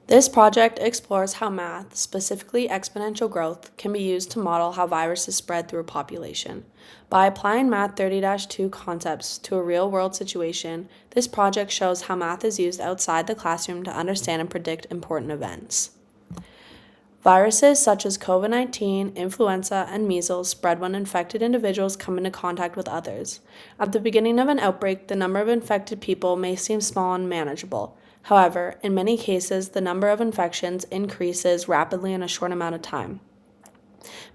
This project explores how math, specifically exponential growth, can be used to model how viruses spread through a population. By applying Math 30-2 concepts to a real-world situation, this project shows how math is used outside the classroom to understand and predict important events. Viruses such as COVID-19, influenza, and measles spread when infected individuals come into contact with others. At the beginning of an outbreak, the number of infected people may seem small and manageable. However, in many cases, the number of infections increases rapidly in a short amount of time.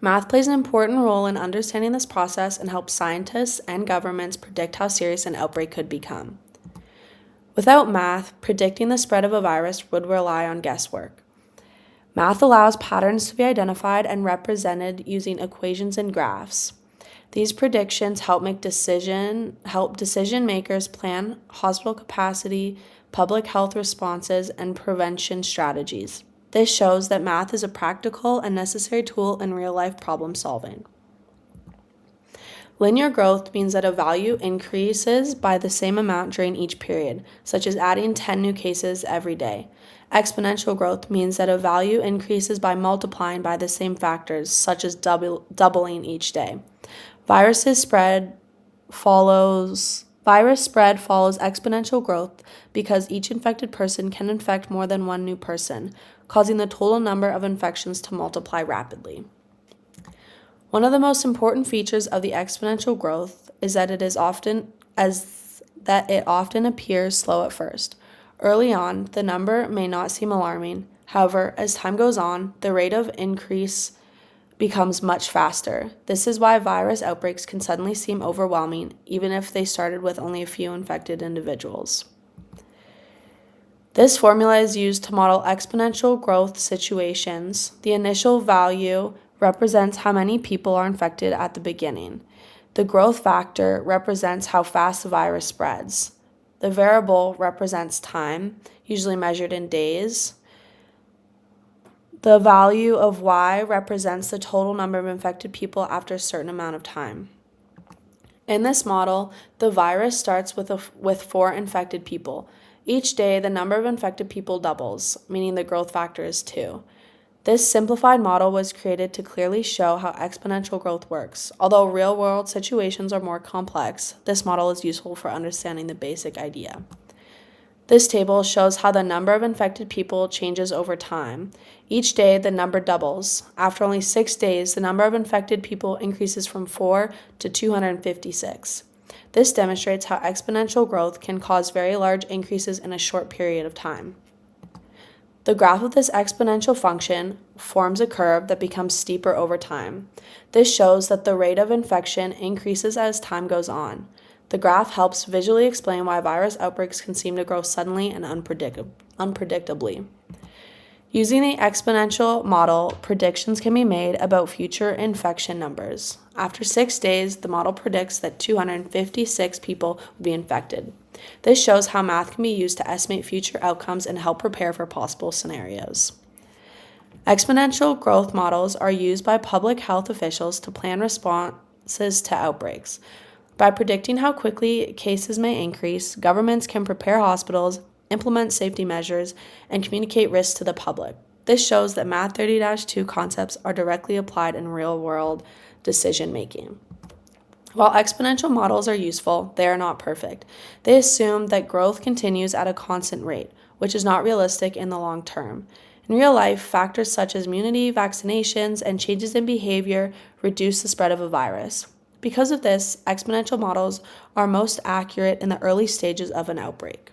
Math plays an important role in understanding this process and helps scientists and governments predict how serious an outbreak could become. Without math, predicting the spread of a virus would rely on guesswork. Math allows patterns to be identified and represented using equations and graphs. These predictions help decision makers plan hospital capacity, public health responses, and prevention strategies. This shows that math is a practical and necessary tool in real-life problem solving. Linear growth means that a value increases by the same amount during each period, such as adding 10 new cases every day. Exponential growth means that a value increases by multiplying by the same factors, such as doubling each day. Virus spread follows exponential growth because each infected person can infect more than one new person, causing the total number of infections to multiply rapidly. One of the most important features of the exponential growth is that it often appears slow at first. Early on, the number may not seem alarming. However, as time goes on, the rate of increase becomes much faster. This is why virus outbreaks can suddenly seem overwhelming, even if they started with only a few infected individuals. This formula is used to model exponential growth situations. The initial value represents how many people are infected at the beginning. The growth factor represents how fast the virus spreads. The variable represents time, usually measured in days. The value of y represents the total number of infected people after a certain amount of time. In this model, the virus starts with 4 infected people. Each day, the number of infected people doubles, meaning the growth factor is 2. This simplified model was created to clearly show how exponential growth works. Although real-world situations are more complex, this model is useful for understanding the basic idea. This table shows how the number of infected people changes over time. Each day, the number doubles. After only 6 days, the number of infected people increases from 4 to 256. This demonstrates how exponential growth can cause very large increases in a short period of time. The graph of this exponential function forms a curve that becomes steeper over time. This shows that the rate of infection increases as time goes on. The graph helps visually explain why virus outbreaks can seem to grow suddenly and unpredictably. Using the exponential model, predictions can be made about future infection numbers. After 6 days, the model predicts that 256 people will be infected. This shows how math can be used to estimate future outcomes and help prepare for possible scenarios. Exponential growth models are used by public health officials to plan responses to outbreaks. By predicting how quickly cases may increase, governments can prepare hospitals, implement safety measures, and communicate risks to the public. This shows that Math 30-2 concepts are directly applied in real-world decision-making. While exponential models are useful, they are not perfect. They assume that growth continues at a constant rate, which is not realistic in the long term. In real life, factors such as immunity, vaccinations, and changes in behavior reduce the spread of a virus. Because of this, exponential models are most accurate in the early stages of an outbreak.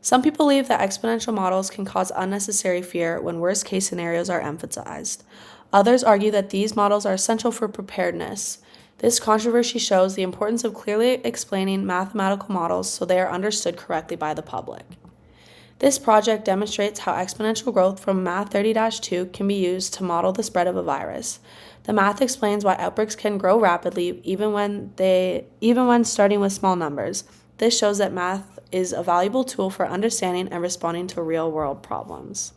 Some people believe that exponential models can cause unnecessary fear when worst-case scenarios are emphasized. Others argue that these models are essential for preparedness. This controversy shows the importance of clearly explaining mathematical models so they are understood correctly by the public. This project demonstrates how exponential growth from Math 30-2 can be used to model the spread of a virus. The math explains why outbreaks can grow rapidly even when starting with small numbers. This shows that math is a valuable tool for understanding and responding to real-world problems.